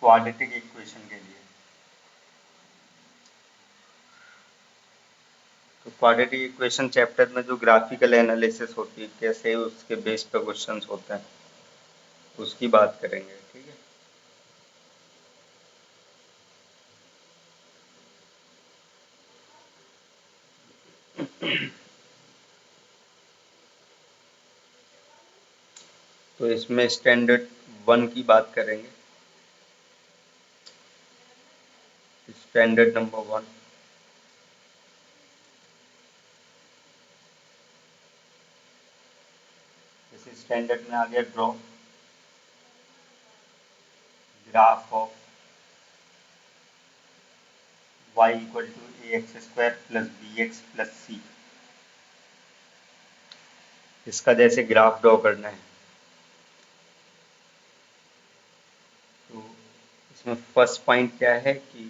Quadratic equation के लिए। तो क्वाड्रेटिक इक्वेशन चैप्टर में जो ग्राफिकल एनालिसिस होती है, कैसे उसके बेस पे क्वेश्चंस होते हैं, उसकी बात करेंगे। ठीक है, तो इसमें स्टैंडर्ड 1 की बात करेंगे। स्टैंडर्ड नंबर 1, जैसे स्टैंडर्ड में आ गया draw graph of y equal to ax² plus bx plus c। इसका जैसे ग्राफ ड्रॉ करना है, तो इसमें फर्स्ट पॉइंट क्या है कि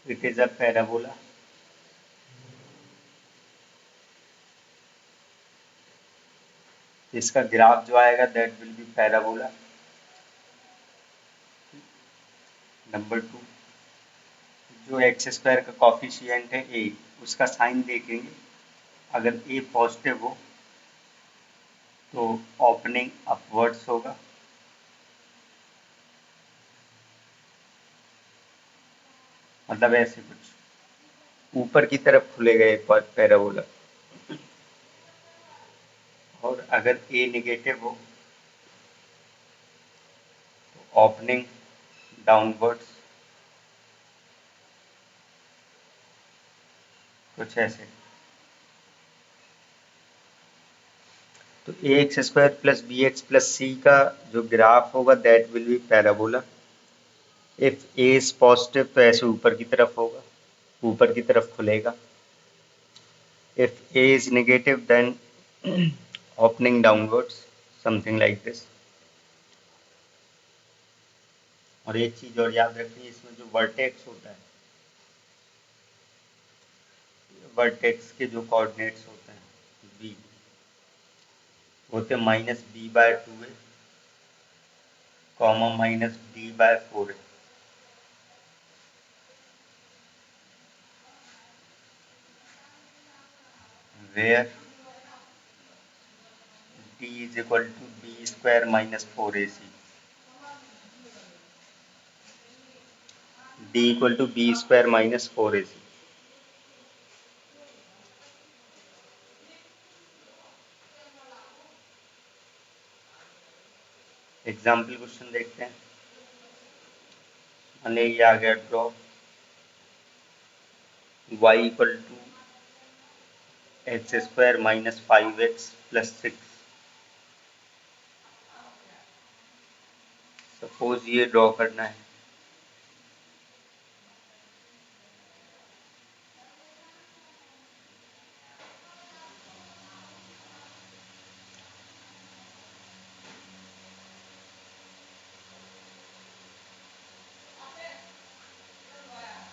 इट इज अ पैराबोला। इसका ग्राफ जो आएगा that will be parabola. Number 2, जो x² का कॉफिशिएंट है a, उसका साइन देखेंगे। अगर a पॉजिटिव हो तो ओपनिंग अपवर्ड्स होगा, मतलब ऐसे कुछ ऊपर की तरफ खुलेगा एक बार पैराबोला। और अगर a नेगेटिव हो तो ओपनिंग डाउनवर्ड्स, कुछ ऐसे। तो ax² plus bx plus c का जो ग्राफ होगा that will be parabola. If a is positive तो ऐसे ऊपर की तरफ होगा, ऊपर की तरफ खुलेगा। If a is negative then opening downwards, something like this। और एक चीज और याद रखनी है, इसमें जो वर्टेक्स होता है, वर्टेक्स के जो कोऑर्डिनेट्स होते हैं b, होते -b/2 है, कॉमा -d/4 है। Where d is equal to b² minus 4ac, d equal to b² minus 4ac। Example question देखते हैं। मान लीजिए आ गया draw y equal to x² minus 5x plus 6। Suppose ये ड्रॉ करना है,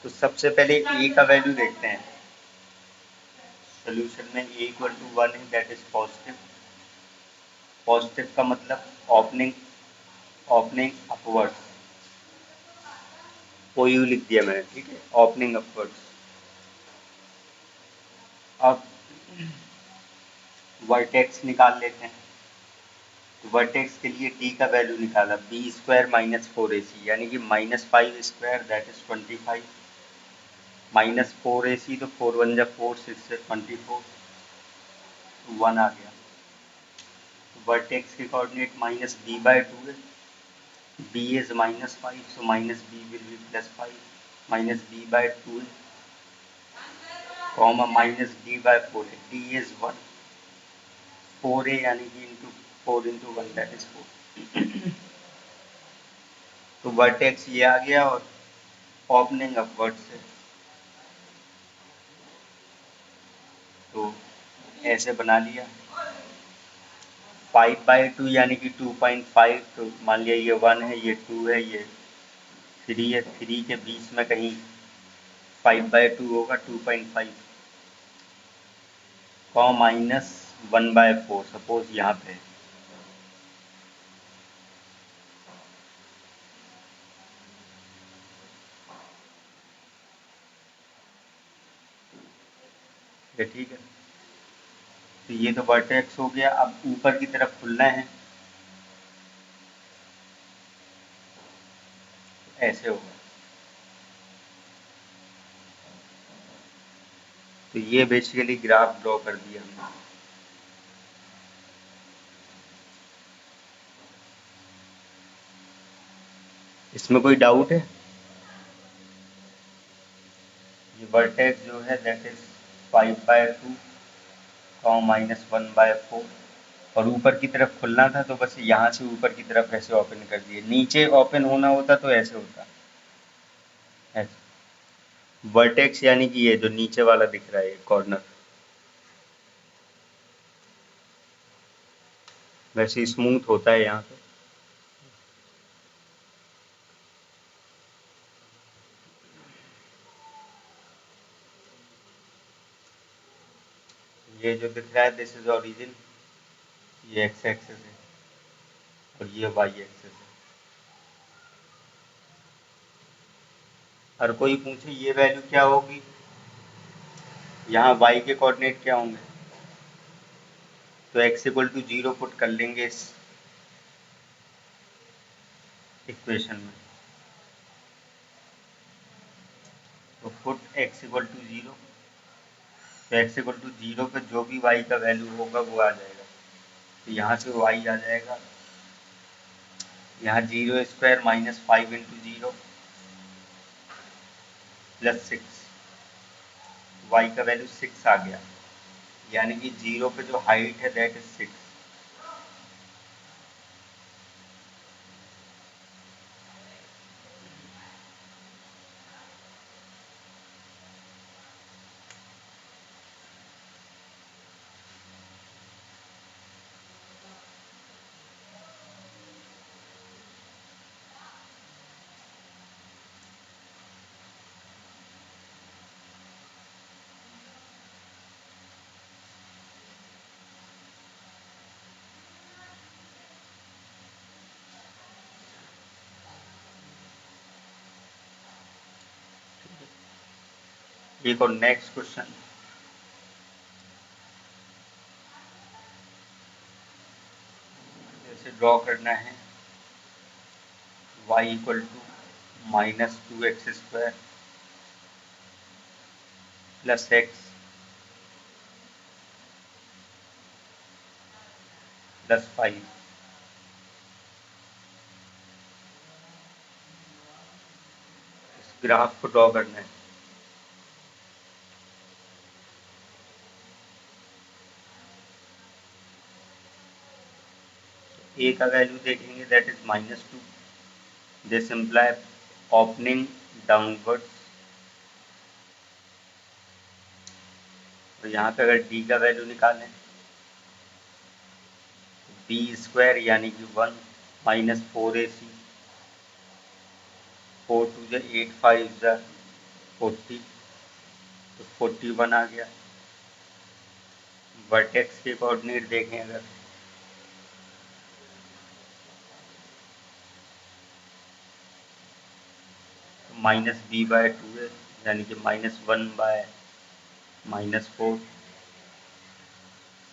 तो सबसे पहले a का वैल्यू देखते हैं। सोल्यूशन में a इक्वल टू 1 है, दैट इज पॉजिटिव। पॉजिटिव का मतलब ओपनिंग अपवर्ड्स, ओ यू लिख दिया मैंने, ठीक है, ओपनिंग अपवर्ड्स। अब वर्टेक्स निकाल लेते हैं। तो वर्टेक्स के लिए d का वैल्यू निकाला, b² minus 4ac, यानी कि -5² दैट इज 25, माइनस 4ac तो 4 1 जा 4, 6 से 24, 1 आ गया। वर्टेक्स के कोऑर्डिनेट -b/2 है, b is -5, so -b will be +5, -b/2 है, कॉमा -d/4 है, d इज 1, 4a यानी कि इंटू 4 इंटू 1 दैट इज 4। तो वर्टेक्स ये आ गया और ओपनिंग अपवर्ड से, तो ऐसे बना लिया। 5/2 यानी कि 2.5, तो मान लिया ये 1 है, ये 2 है, ये 3 है, 3 के बीच में कहीं 5/2 होगा, 2.5, -1/4 सपोज यहाँ पे। ठीक है। तो ये तो वर्टेक्स हो गया। अब ऊपर की तरफ खुलना है, ऐसे होगा। तो ये बेसिकली ग्राफ ड्रॉ कर दिया हमने। इसमें कोई डाउट है? ये वर्टेक्स जो है दैट इज 5/2 -1/4, और ऊपर की तरफ खुलना था तो बस यहाँ से ऊपर की तरफ ऐसे ओपन कर दिए। नीचे ओपन होना होता तो ऐसे होता, ऐसे। वर्टेक्स यानी कि ये जो नीचे वाला दिख रहा है कॉर्नर, वैसे स्मूथ होता है यहाँ पे। ये जो दिख रहा है दिस इज ओरिजिन, ये एक्स एक्सेस है और ये वाई एक्सेस है। हर कोई पूछे ये वैल्यू क्या होगी, यहाँ वाई के कोऑर्डिनेट क्या होंगे, तो x इक्वल टू 0 पुट कर लेंगे इस इक्वेशन में। तो पुट x इक्वल टू 0, तो x इक्वल टू 0 पे जो भी y का वैल्यू होगा वो आ जाएगा। तो यहाँ से y आ जाएगा, यहाँ 0² -5 इंटू 0 +6, y का वैल्यू 6 आ गया, यानी कि 0 पे जो हाइट है दैट इज 6। एक और नेक्स्ट क्वेश्चन, जैसे ड्रॉ करना है y equal to -2x² plus x plus 5। इस ग्राफ को ड्रॉ करना है। a का वैल्यू देखेंगे that is -2, this imply opening downwards. तो यहाँ पे अगर d का वैल्यू निकालें, b² यानी कि 1 -4ac, 4 2 जा 8 5 जा 40, तो 41 आ गया। वर्टेक्स के कोऑर्डिनेट देखें अगर, तो -b/2 है, यानी कि -1/-4,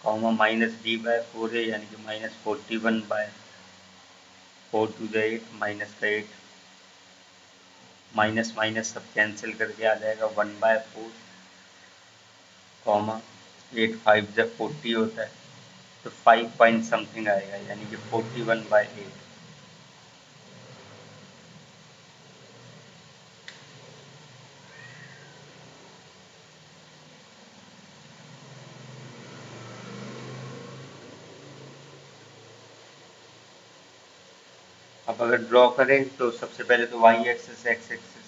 कॉमा -d/4 है, यानी कि -41/4 2 जा 8 -8, माइनस माइनस सब कैंसिल करके आ जाएगा 1/4, कॉमा 8 5 जब 40 होता है तो 5 पॉइंट समथिंग आएगा, यानी कि 41/8। अब अगर ड्रॉ करें तो सबसे पहले तो वाई एक्सिस एक्स एक्सिस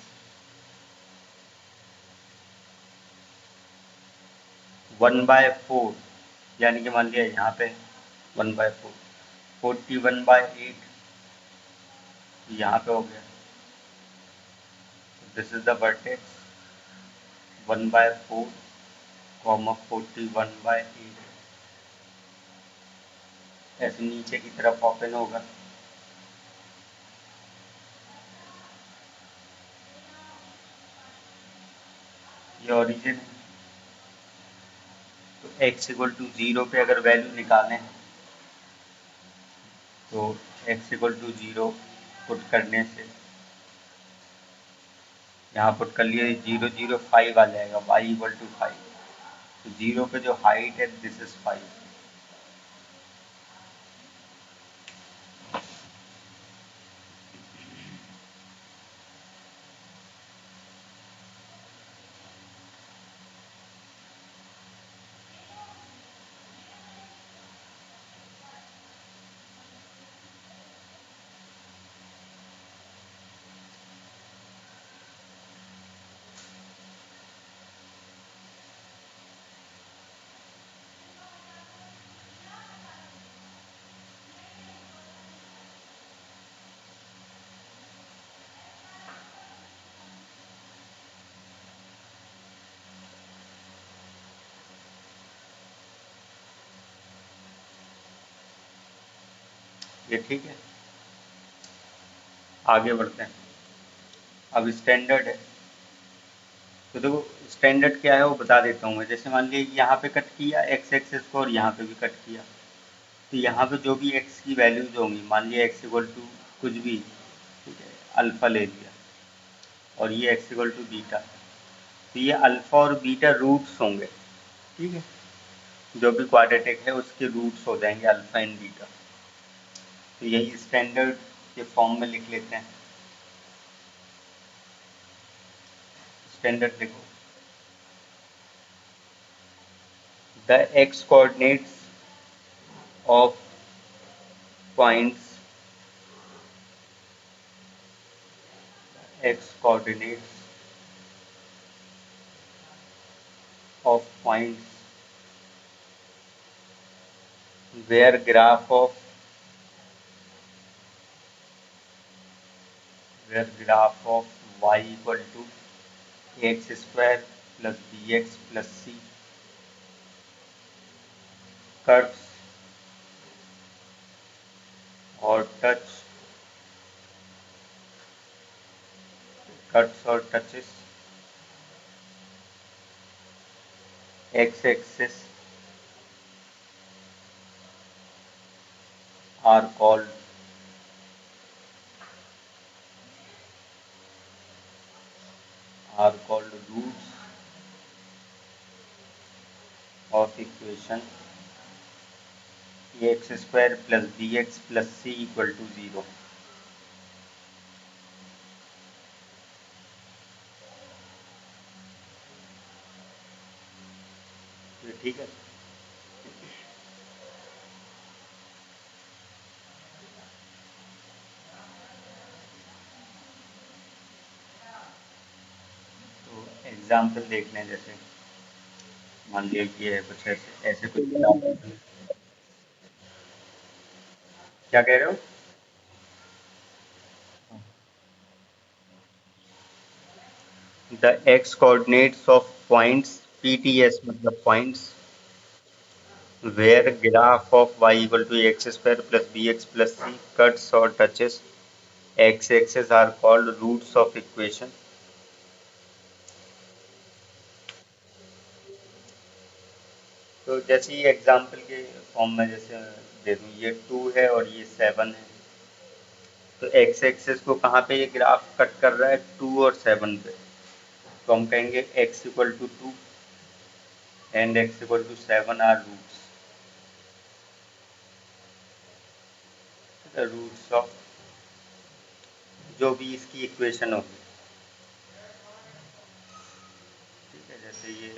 1/4, यानी कि मान लिया यहाँ पे 1/4, 41/8 यहाँ पे हो गया। दिस इज द वर्टेक्स 1/4, 41/8, ऐसे नीचे की तरफ ओपन होगा। ये ओरिजिन है, x इक्वल टू 0 पे अगर वैल्यू निकालें तो x इक्वल टू 0 पुट करने से यहाँ पुट कर लिए 0 0 5 आ जाएगा, y इक्वल टू 5। तो 0 पे जो हाइट है दिस इज 5। ये ठीक है, आगे बढ़ते हैं। अब स्टैंडर्ड है, तो देखो स्टैंडर्ड क्या है वो बता देता हूँ मैं। जैसे मान लीजिए यहाँ पे कट किया x एक्सेस को और यहाँ पे भी कट किया, तो यहाँ पे जो भी x की वैल्यूज होंगी, मान लिया x इक्वल टू कुछ भी, ठीक है, अल्फा ले लिया, और ये x इक्वल टू बीटा, तो ये अल्फा और बीटा रूट्स होंगे, ठीक है। जो भी क्वाड्रेटिक है उसके रूट्स हो जाएंगे अल्फा एंड बीटा। तो यही स्टैंडर्ड के फॉर्म में लिख लेते हैं। स्टैंडर्ड देखो, the x coordinates of points, x coordinates of points where graph of y equal to ax square plus bx plus c cuts or touches x axis are called roots of equation ax square plus bx plus c equal to 0। ये ठीक है। तो example देख लें, जैसे मान लीजिए कि है कुछ ऐसे ऐसे कुछ। क्या कह रहे हो? The x coordinates of points PTS मतलब points where graph of y equal to x square plus bx plus c cuts or touches x axis are called roots of equation। तो जैसे ये एग्जाम्पल के फॉर्म में जैसे दे दूँ, ये 2 है और ये 7 है, तो x एक्सिस को कहाँ पे ये ग्राफ कट कर रहा है? 2 और 7 पे। तो हम कहेंगे x equal to 2 and x equal to 7 are roots of जो भी इसकी इक्वेशन होगी, ठीक है। जैसे ये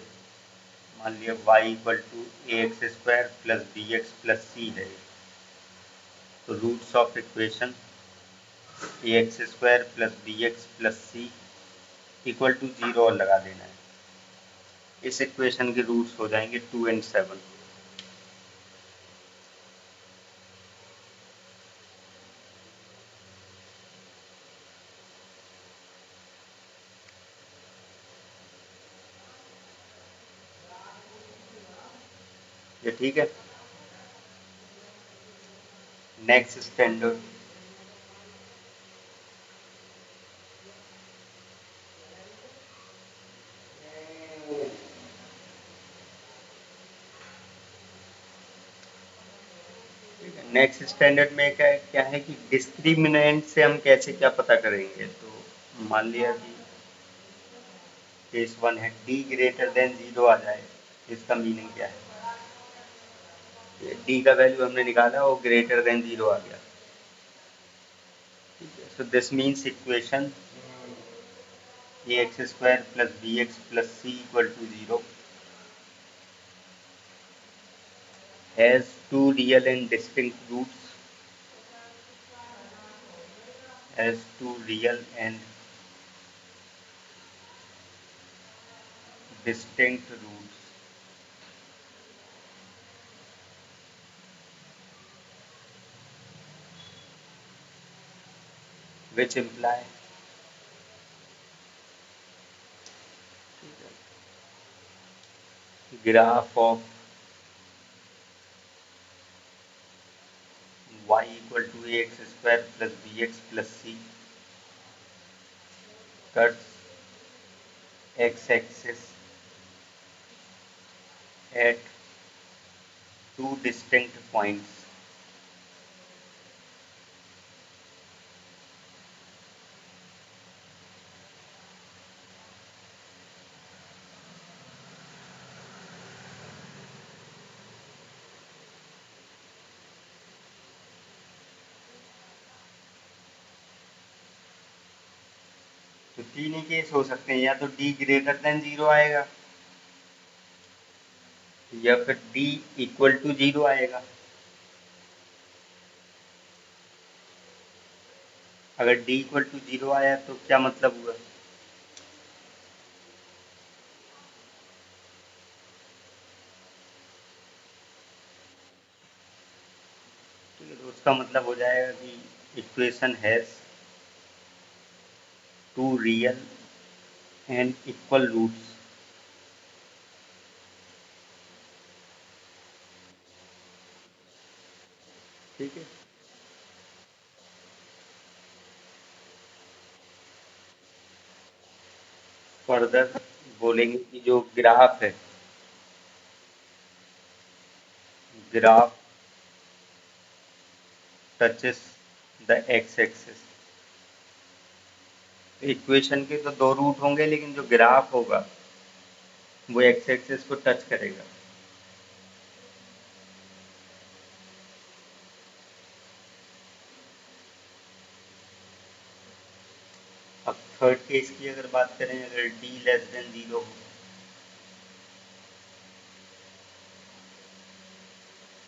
मान लिया y equal to a x square plus b x plus c है, तो roots of equation a x square plus b x plus c equal to 0 और लगा देना है। इस इक्वेशन के रूट्स हो जाएंगे 2 एंड 7। ये ठीक है। नेक्स्ट स्टैंडर्ड, नेक्स्ट स्टैंडर्ड में क्या क्या है कि डिस्क्रिमिनेंट से हम कैसे क्या पता करेंगे। तो मान लिया कि केस 1 है डी ग्रेटर देन 0 आ जाए, इसका मीनिंग क्या है, डी का वैल्यू हमने निकाला वो ग्रेटर देन 0 आ गया। So this means equation ax square plus bx plus c equal to 0 has two real and distinct roots, has two real and distinct roots which imply graph of y equal to ax square plus bx plus c cuts x-axis at two distinct points. तो तीन ही case हो सकते हैं, या तो d greater than 0 आएगा या फिर d इक्वल टू 0 आएगा। अगर d इक्वल टू 0 आया तो क्या मतलब हुआ, ठीक है, तो उसका मतलब हो जाएगा कि equation has two real and equal roots. ठीक है, फर्दर बोलेंगे कि जो ग्राफ है, graph touches the x axis. Equation के तो दो रूट होंगे लेकिन जो ग्राफ होगा वो एक्स एक्सिस को टच करेगा। अब थर्ड केस की अगर बात करें, अगर d लेस देन 0 हो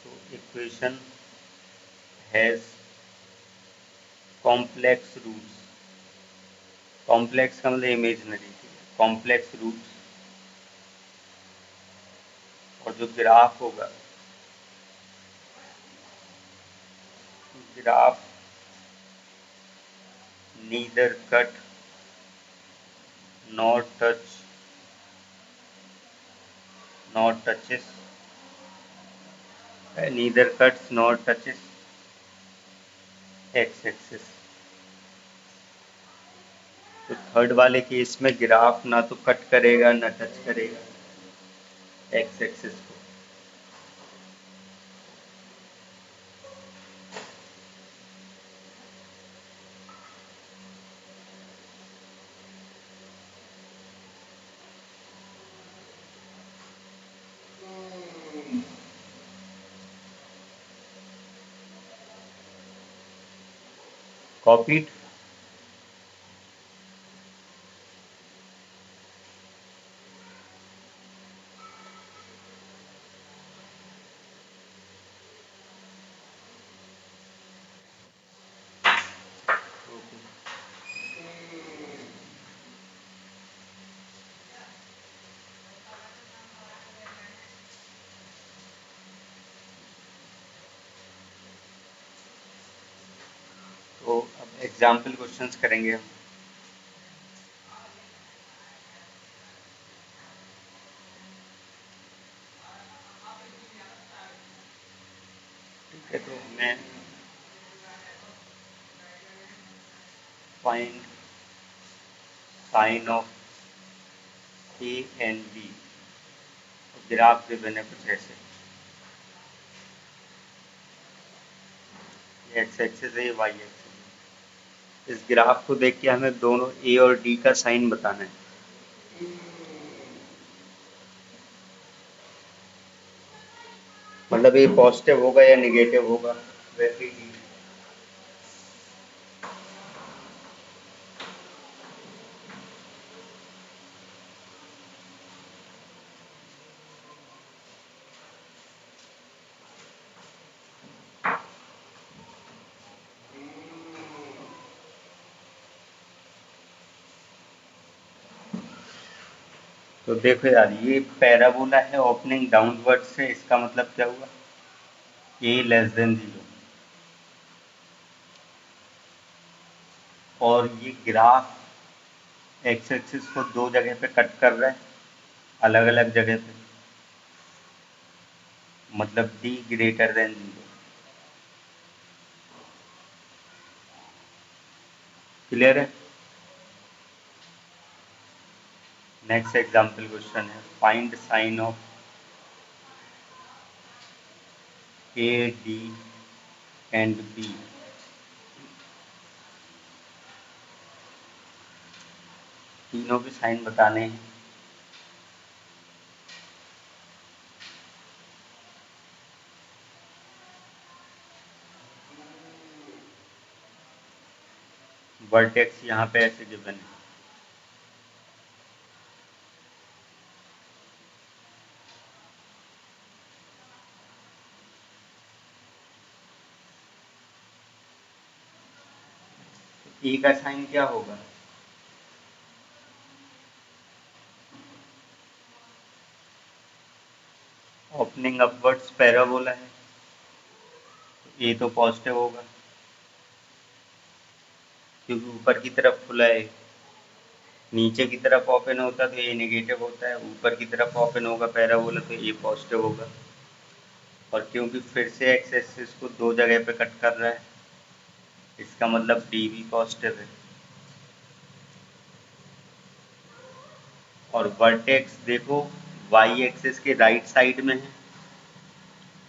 तो equation has complex roots. Complex का मतलब इमेजनरी, कॉम्प्लेक्स रूट्स, और जो ग्राफ होगा, graph neither cut not touch not touches neither cuts not touches x axis. तो थर्ड वाले केस में ग्राफ ना तो कट करेगा ना टच करेगा एक्स एक्सिस को। कॉपीड। तो अब एग्जाम्पल क्वेश्चंस करेंगे हम। ठीक है, तो हमें find sign of a and b, graph given है कुछ ऐसे। एक्स एक्सिस है, वाई एक्सिस। इस ग्राफ को देख के हमें दोनों ए और डी का साइन बताना है। मतलब ये पॉजिटिव होगा या निगेटिव होगा, वैसे ही। तो देखो यार, ये पैराबोला है ओपनिंग डाउनवर्ड से, इसका मतलब क्या हुआ, ए लेस देन 0। और ये ग्राफ एक्स एक्सिस को दो जगह पे कट कर रहा है, अलग अलग जगह पे, मतलब डी ग्रेटर देन 0। क्लियर है। नेक्स्ट एग्जाम्पल क्वेश्चन है, find sign of a D and b. तीनों के साइन बताने हैं। वर्टेक्स यहाँ पे ऐसे गिवन है। ए का साइन क्या होगा, ओपनिंग अपवर्ड्स पैराबोला है, ए तो पॉजिटिव होगा क्योंकि ऊपर की तरफ खुला है। नीचे की तरफ ओपन होता तो ए नेगेटिव होता है, ऊपर की तरफ ओपन होगा पैराबोला तो ए पॉजिटिव होगा। और क्योंकि फिर से एक्स एक्सिस को दो जगह पे कट कर रहा है, इसका मतलब डी भी पॉजिटिव है। और वर्टेक्स देखो वाई एक्सिस के राइट साइड में है,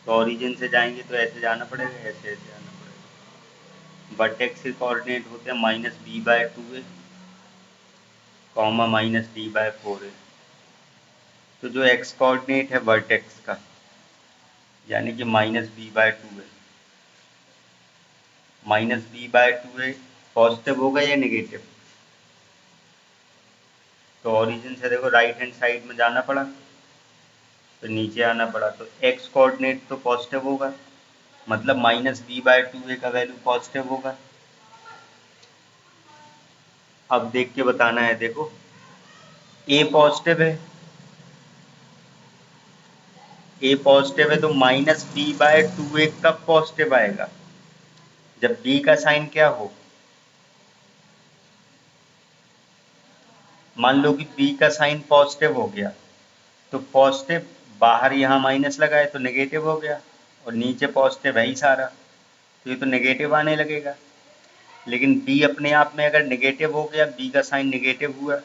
तो ओरिजिन से जाएंगे तो ऐसे जाना पड़ेगा, ऐसे ऐसे जाना पड़ेगा। वर्टेक्स के कोऑर्डिनेट होते हैं -b/2a, कॉमा -d/4a। तो जो एक्स कोऑर्डिनेट है वर्टेक्स का, यानी कि -b/2 है, -b/2 है, पॉजिटिव होगा या नेगेटिव। तो ओरिजिन से देखो राइट हैंड साइड में जाना पड़ा, तो नीचे आना पड़ा, तो एक्स कोऑर्डिनेट तो पॉजिटिव होगा, मतलब -b/2a का वैल्यू पॉजिटिव होगा। अब देख के बताना है, देखो ए पॉजिटिव है, ए पॉजिटिव है तो -b/2a कब पॉजिटिव आएगा, जब बी का साइन क्या हो, मान लो कि बी का साइन पॉजिटिव हो गया, तो पॉजिटिव बाहर यहाँ माइनस लगाए तो नेगेटिव हो गया, और नीचे पॉजिटिव है ही सारा, तो ये तो नेगेटिव आने लगेगा। लेकिन बी अपने आप में अगर नेगेटिव हो गया, बी का साइन नेगेटिव हुआ,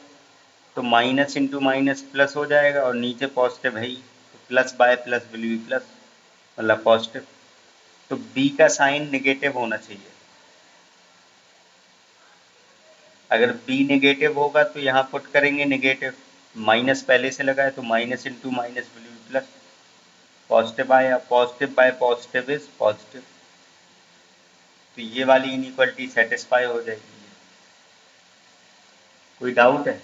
तो माइनस इंटू माइनस प्लस हो जाएगा, और नीचे पॉजिटिव है ही, तो plus by plus will be plus, मतलब पॉजिटिव। तो बी का साइन नेगेटिव होना चाहिए। अगर बी नेगेटिव होगा तो यहाँ पुट करेंगे नेगेटिव, माइनस पहले से लगाए तो minus into minus will be plus, positive आया, positive by positive is positive, तो ये वाली इनइक्वालिटी सेटिस्फाई हो जाएगी। कोई डाउट है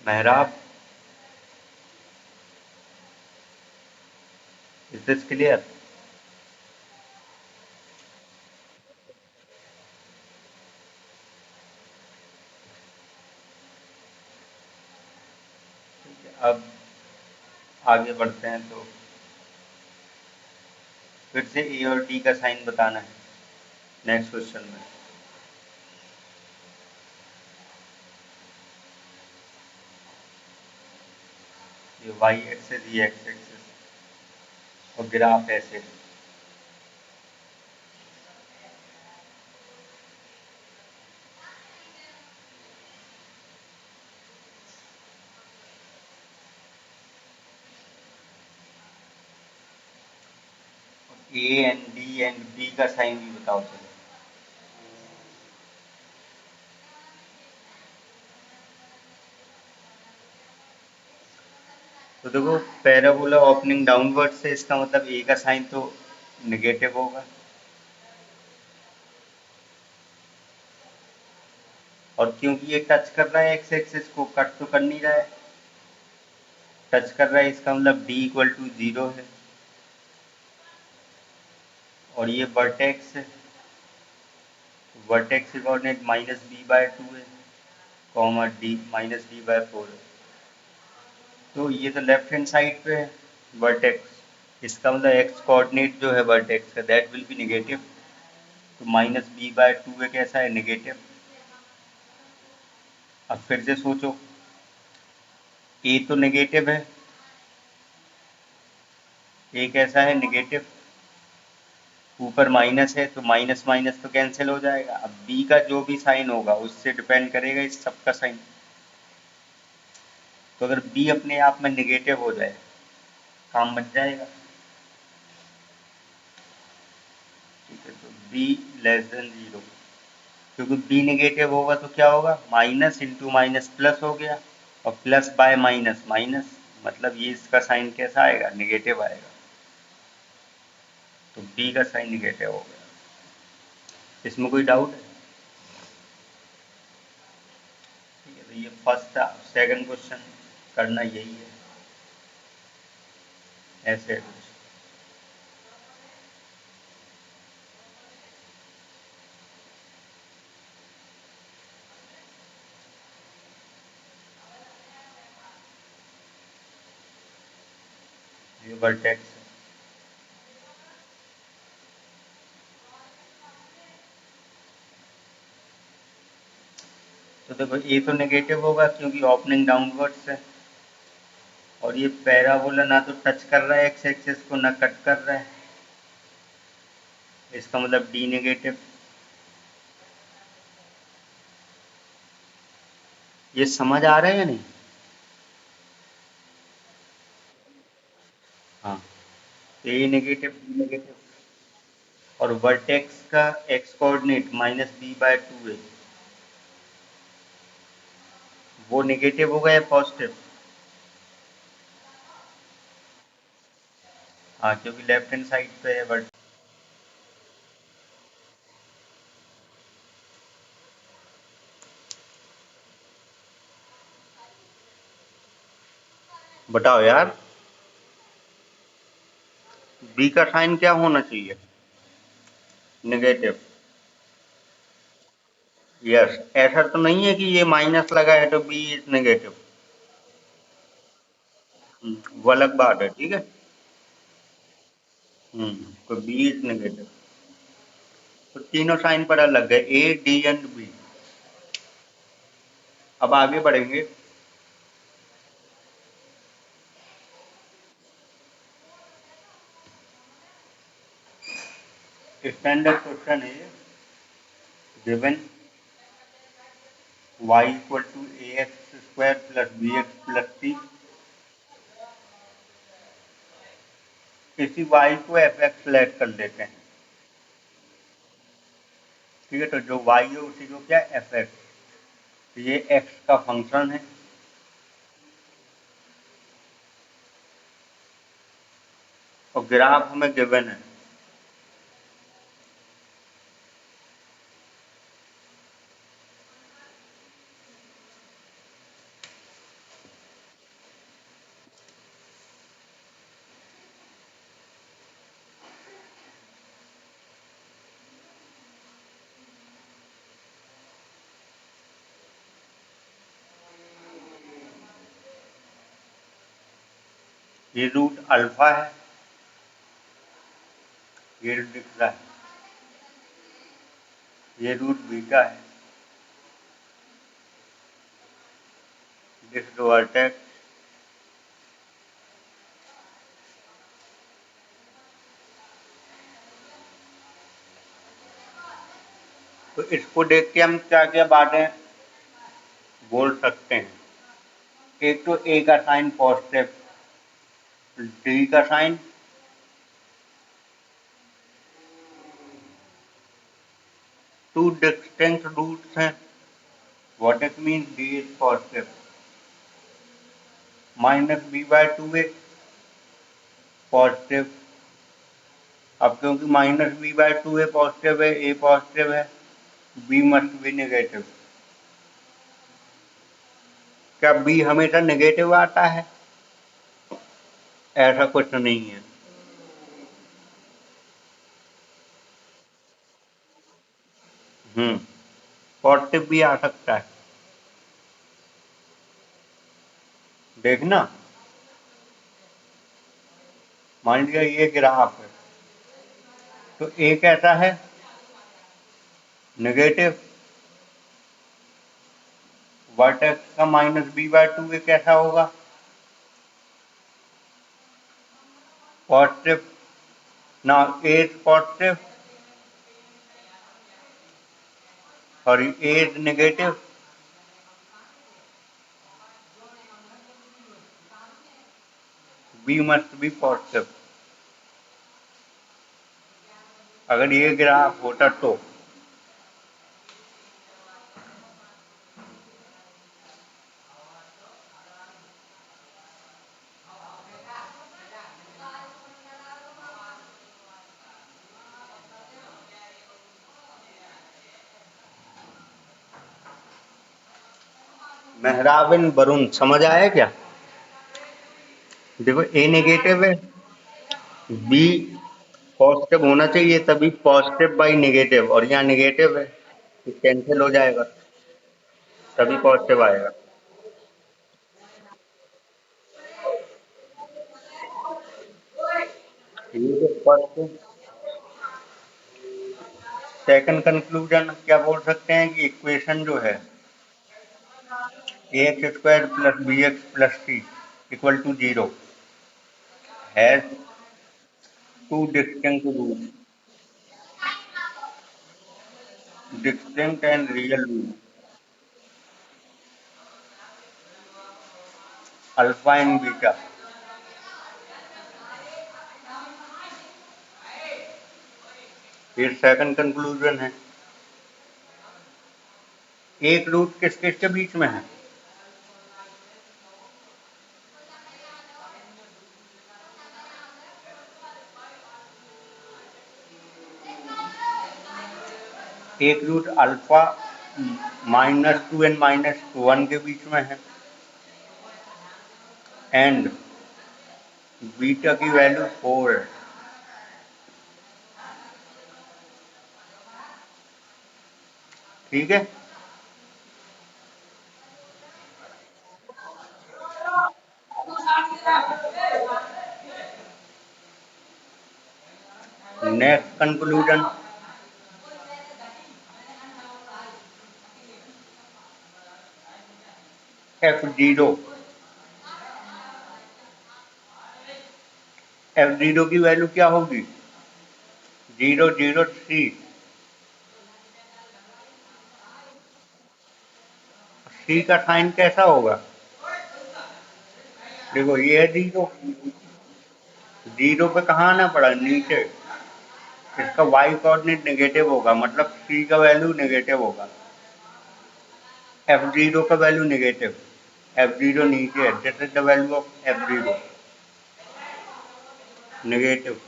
मेहराब, इज दिस क्लियर। अब आगे बढ़ते हैं, तो फिर से ए और डी का साइन बताना है नेक्स्ट क्वेश्चन में। ये वाई एक्सेस, ये एक्स एक्सेस, और ग्राफ ऐसे। A and D and b का साइन भी बताओ चलो। तो देखो पैराबोला ओपनिंग डाउनवर्ड से इसका मतलब ए का साइन तो नेगेटिव होगा, और क्योंकि ये टच कर रहा है एक्स एक्सिस को, कट तो कर नहीं रहा है, टच कर रहा है, इसका मतलब डी इक्वल टू 0 है, और ये वर्टेक्स है, वर्टेक्स के कोऑर्डिनेट -b/2 है, कॉमा डी -d/4 है। तो ये तो लेफ्ट हैंड साइड पे है वर्टेक्स, इसका मतलब एक्स कोऑर्डिनेट जो है वर्टेक्स का दैट विल बी नेगेटिव, तो -b/2 है, कैसा है, नेगेटिव। अब फिर से सोचो, ए तो नेगेटिव है, ए कैसा है, नेगेटिव, ऊपर माइनस है, तो माइनस माइनस तो कैंसिल हो जाएगा। अब बी का जो भी साइन होगा उससे डिपेंड करेगा इस सब का साइन। तो अगर बी अपने आप में नेगेटिव हो जाए, काम बच जाएगा। ठीक है, तो बी लेस देन 0, क्योंकि बी नेगेटिव होगा तो क्या होगा, माइनस इंटू माइनस प्लस हो गया, और प्लस बाय माइनस माइनस, मतलब ये इसका साइन कैसा आएगा, नेगेटिव आएगा। तो बी का साइन नेगेटिव हो गया। इसमें कोई डाउट है? ठीक है, तो ये फर्स्ट था। सेकंड क्वेश्चन करना यही है, ऐसे है कुछ। ये वर्टेक्स है। तो देखो ए तो नेगेटिव होगा क्योंकि ओपनिंग डाउनवर्ड्स है, और ये पैराबोला ना तो टच कर रहा है एक्स एक्सिस को, ना कट कर रहा है, इसका मतलब डी नेगेटिव। ये समझ आ रहा है या नहीं? हाँ, ए नेगेटिव, डी नेगेटिव, और वर्टेक्स का एक्स कोऑर्डिनेट -b/2 है, वो नेगेटिव होगा या पॉजिटिव? हाँ, क्योंकि लेफ्ट हैंड साइड पे है, बट बताओ यार, बी का साइन क्या होना चाहिए, नेगेटिव। यस, ऐसा तो नहीं है कि ये माइनस लगा है तो बी इज नेगेटिव, वो अलग बात है, ठीक है। तो बी इज नेगेटिव, तो तीनों साइन पर अलग है, ए डी एंड बी। अब आगे बढ़ेंगे। स्टैंडर्ड क्वेश्चन है, given y equal to a x square plus b x plus c, इसी y को एफ एक्स लेट कर लेते हैं। ठीक है, तो जो y है उसी को क्या, एफ एक्स, तो ये x का फंक्शन है, और ग्राफ हमें गिवन है। ये रूट अल्फा है, ये दिख रहा है, ये रूट बीटा है, दिस वर्टेक्स। तो इसको देख के हम क्या क्या बातें बोल सकते हैं। एक तो ए का साइन पॉजिटिव, डी का साइन टू डिस्टिंक्ट रूट्स हैं, what it mean D is positive, minus b by two a positive. अब क्योंकि minus b by two a positive है, ए पॉजिटिव है, बी मस्ट बी नेगेटिव। क्या b हमेशा negative आता है? ऐसा कुछ नहीं है। पॉजिटिव भी आ सकता है। देखना, मान लिया ये ग्राफ है, तो ए कैसा है? नेगेटिव। वर्टेक्स का minus b by two a कैसा होगा? Positive. Now a is positive, sorry a is negative, b must be positive. अगर ये ग्राफ होता तो मेहराबिन वरुण, समझ आया क्या? देखो ए नेगेटिव है, बी पॉजिटिव होना चाहिए, तभी पॉजिटिव बाई नेगेटिव, और यहाँ नेगेटिव है तो कैंसिल हो जाएगा, तभी पॉजिटिव आएगा। ये तो फर्स्ट सेकंड कंक्लूजन क्या बोल सकते हैं कि इक्वेशन जो है a x square plus b x plus c equal to zero has two distinct root, distinct and real root, alpha and beta. ये सेकंड कंक्लूजन है। एक रूट किस किस के बीच में है? एक root alpha minus two and minus one के बीच में है, एंड बीटा की वैल्यू 4 है। ठीक है, नेक्स्ट कंक्लूजन, F0, F0 की वैल्यू क्या होगी? 003। सी का साइन कैसा होगा? देखो ये है जीरो, जीरो पे कहाँ आना पड़ा? नीचे। इसका वाई कोऑर्डिनेट नेगेटिव होगा, मतलब सी का वैल्यू नेगेटिव होगा, F0 का वैल्यू नेगेटिव, F0 नीचे है, this is the value of F0 negative.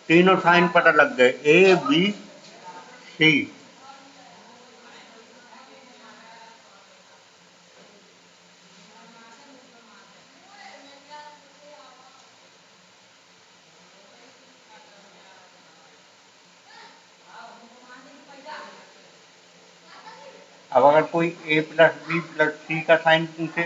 तीनों साइन पता लग गए, ए बी सी। अब अगर कोई ए प्लस बी प्लस सी का साइन पूछे,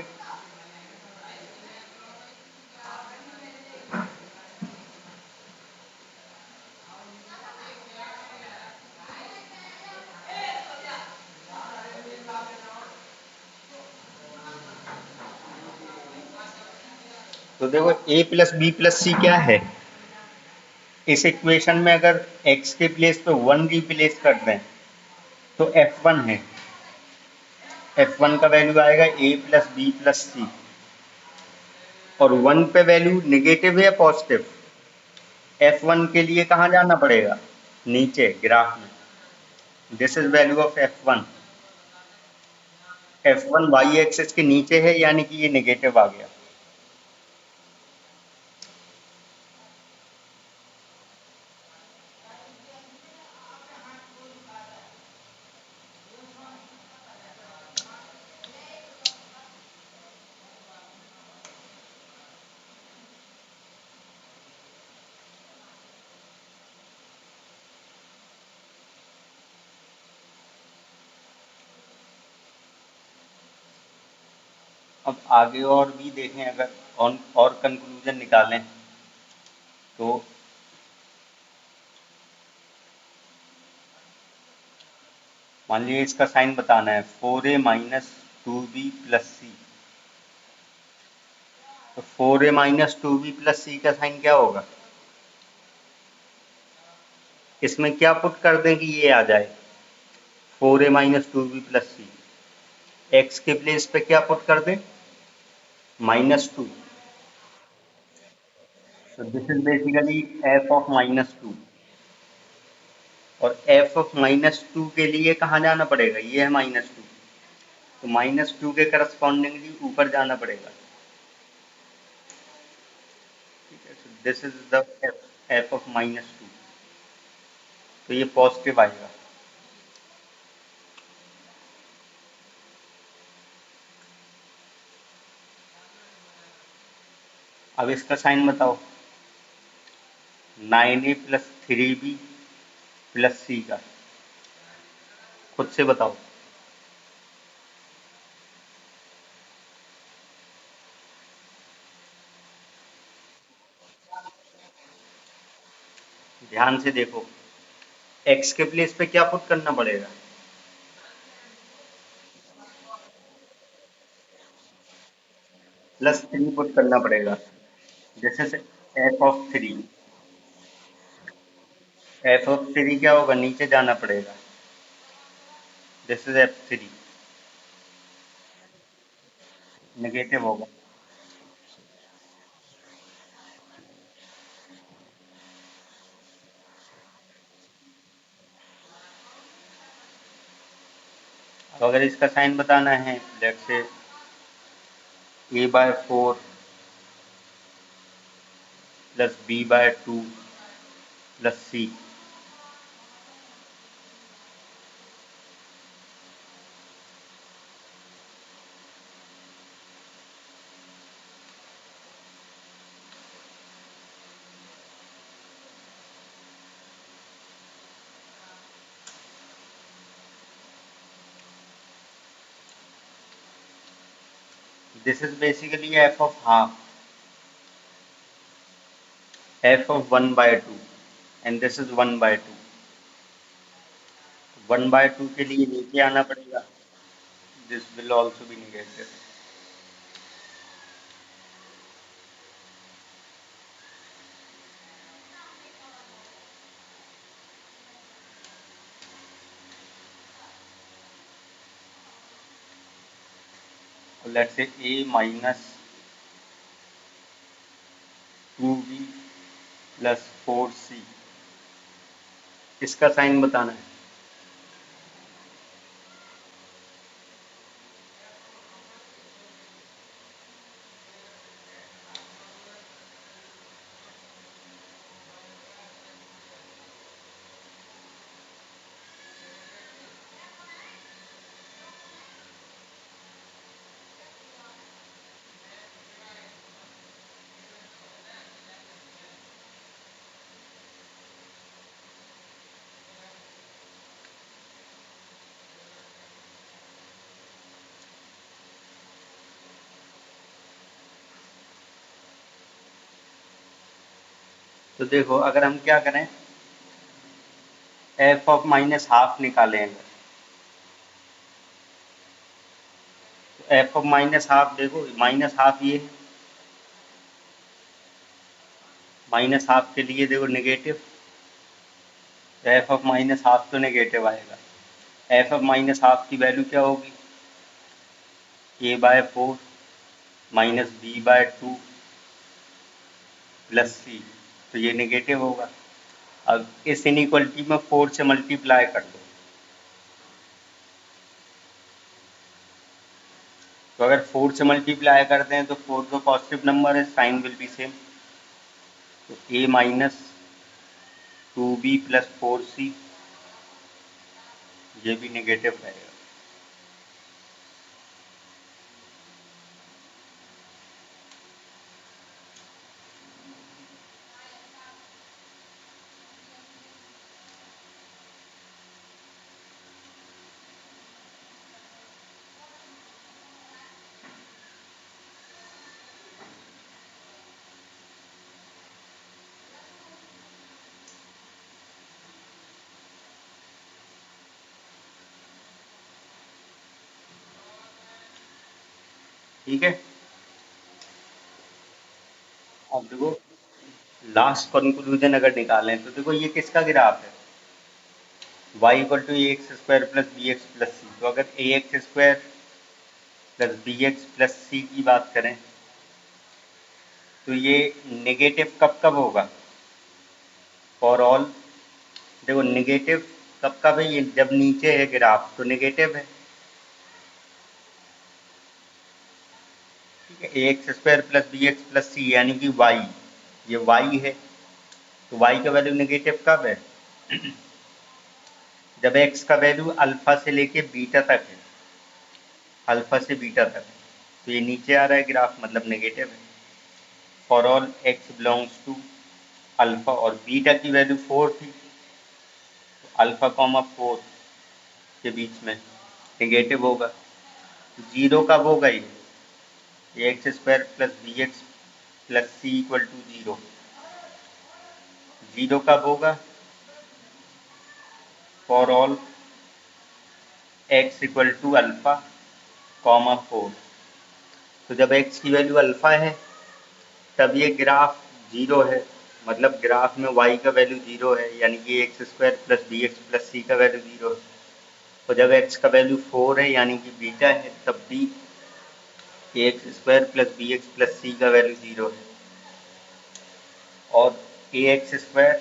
तो देखो ए प्लस बी प्लस सी क्या है? इस इक्वेशन में अगर x के प्लेस पे 1 रिप्लेस कर दें तो F1 है, F1 का वैल्यू आएगा a प्लस बी प्लस सी, और 1 पे वैल्यू नेगेटिव है या पॉजिटिव? F1 के लिए कहाँ जाना पड़ेगा? नीचे ग्राफ में, this is value of F1। F1 y axis के नीचे है, यानी कि ये नेगेटिव आ गया। अब आगे और भी देखें, अगर और कंक्लूजन निकालें तो मान लीजिए इसका साइन बताना है 4a minus 2b plus c. तो 4a minus 2b plus c का साइन क्या होगा? इसमें क्या पुट कर दें कि ये आ जाए 4a माइनस 2b प्लस सी। एक्स के प्लेस पे क्या पुट कर दें? -2। तो this is basically f of -2। और f ऑफ -2 के लिए कहाँ जाना पड़ेगा? ये है -2, तो -2 के करस्पॉन्डिंगली ऊपर जाना पड़ेगा। ठीक है, so this is the f of -2, तो ये पॉजिटिव आएगा। अब इसका साइन बताओ 9a plus 3b plus c का, खुद से बताओ। ध्यान से देखो, x के प्लेस पे क्या पुट करना पड़ेगा? +3 पुट करना पड़ेगा। जैसे से f ऑफ 3 क्या होगा? नीचे जाना पड़ेगा। दिस इज f3, नेगेटिव होगा। अब अगर इसका साइन बताना है, let's say a/4 plus b/2 plus c. This is basically f of half, f of 1/2, and this is 1/2। 1/2 के लिए नीचे आना पड़ेगा। This will also be negative. Let's say a minus 2b plus 4c, इसका sign बताना है। तो देखो, अगर हम क्या करें, f ऑफ -हाफ निकालें अगर, तो f ऑफ -हाफ देखो, -हाफ ये, -हाफ के लिए देखो नेगेटिव, तो f ऑफ -हाफ तो नेगेटिव आएगा। f ऑफ -हाफ की वैल्यू क्या होगी? a/4 minus b/2 plus c, तो ये नेगेटिव होगा। अब इस इनइक्वलिटी में 4 से मल्टीप्लाई कर दो, तो अगर 4 से मल्टीप्लाई करते हैं तो 4 तो पॉजिटिव नंबर है, साइन विल बी सेम, तो a minus 2b plus 4c ये भी नेगेटिव रहेगा। ठीक है, अब देखो लास्ट कंक्लूजन अगर निकालें तो देखो ये किसका ग्राफ है, y equal to a x square plus b x plus c, तो अगर a x square plus b x plus c की बात करें तो ये नेगेटिव कब कब होगा, फॉर ऑल, देखो नेगेटिव कब कब है, ये जब नीचे है ग्राफ तो नेगेटिव है, ठीक है, a x square plus b x plus c यानी कि वाई, ये वाई है, तो वाई का वैल्यू नेगेटिव कब है, जब एक्स का वैल्यू अल्फा से लेके बीटा तक है, अल्फा से बीटा तक, तो ये नीचे आ रहा है ग्राफ मतलब नेगेटिव है, for all x belongs to alpha, और बीटा की वैल्यू 4 थी, तो अल्फा कॉमा 4 के बीच में नेगेटिव होगा, तो जीरो कब होगा ये x square plus b x plus c equal to zero, zero कब होगा, for all x equal to alpha comma 4, तो जब एक्स की वैल्यू अल्फा है तब ये ग्राफ जीरो है, मतलब ग्राफ में y का वैल्यू जीरो है, यानी कि x square plus b x plus c का वैल्यू जीरो है, और जब x का वैल्यू 4 है यानी कि बीटा है तब भी x square plus b x plus c का वैल्यू जीरो है, और a x square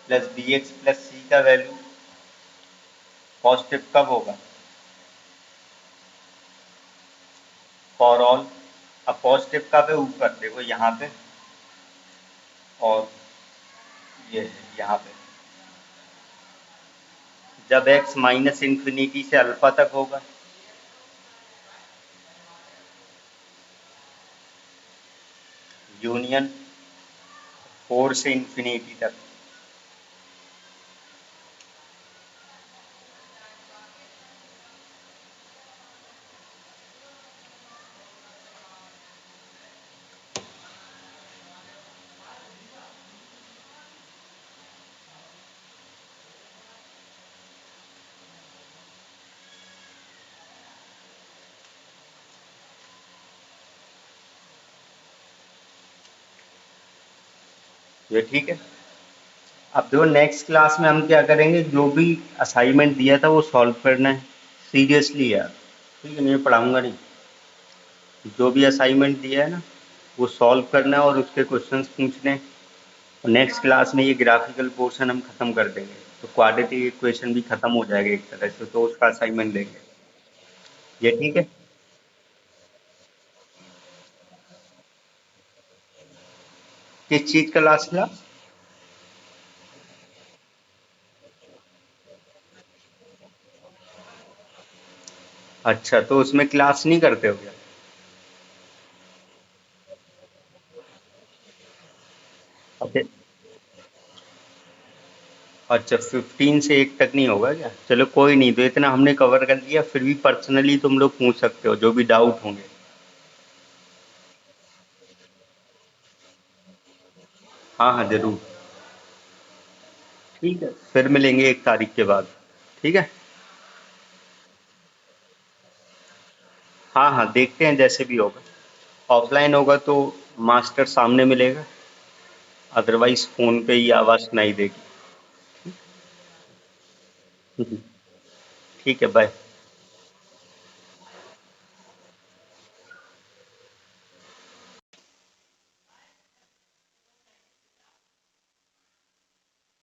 plus b x plus c का वैल्यू पॉजिटिव कब होगा, फॉर ऑल, अब पॉजिटिव कब है ऊपर देखो यहाँ पे, और ये है यहाँ पे, जब x माइनस इन्फिनिटी से अल्फा तक होगा, यूनियन 4 से इन्फिनिटी तक, ये ठीक है। अब देखो नेक्स्ट क्लास में हम क्या करेंगे, जो भी असाइनमेंट दिया था वो सॉल्व करना है, सीरियसली यार, ठीक है, मैं पढ़ाऊंगा नहीं, जो भी असाइनमेंट दिया है ना वो सॉल्व करना है और उसके क्वेश्चंस पूछने हैं, और नेक्स्ट क्लास में ये ग्राफिकल पोर्शन हम खत्म कर देंगे, तो क्वाड्रेटिक इक्वेशन भी खत्म हो जाएगा एक तरह से, तो उसका असाइनमेंट देंगे, ये ठीक है। किस चीज़ का लास्ट क्लास, अच्छा तो उसमें क्लास नहीं करते हो क्या, अच्छा, अच्छा 15 से 1 तक नहीं होगा क्या, चलो कोई नहीं, तो इतना हमने कवर कर लिया, फिर भी पर्सनली तुम लोग पूछ सकते हो जो भी डाउट होंगे, हाँ हाँ जरूर, ठीक है, फिर मिलेंगे 1 तारीख के बाद, ठीक है, हाँ हाँ देखते हैं जैसे भी होगा, ऑफलाइन होगा तो मास्टर सामने मिलेगा, अदरवाइज फ़ोन पे ही आवाज़ सुनाई देगी। ठीक है, बाय।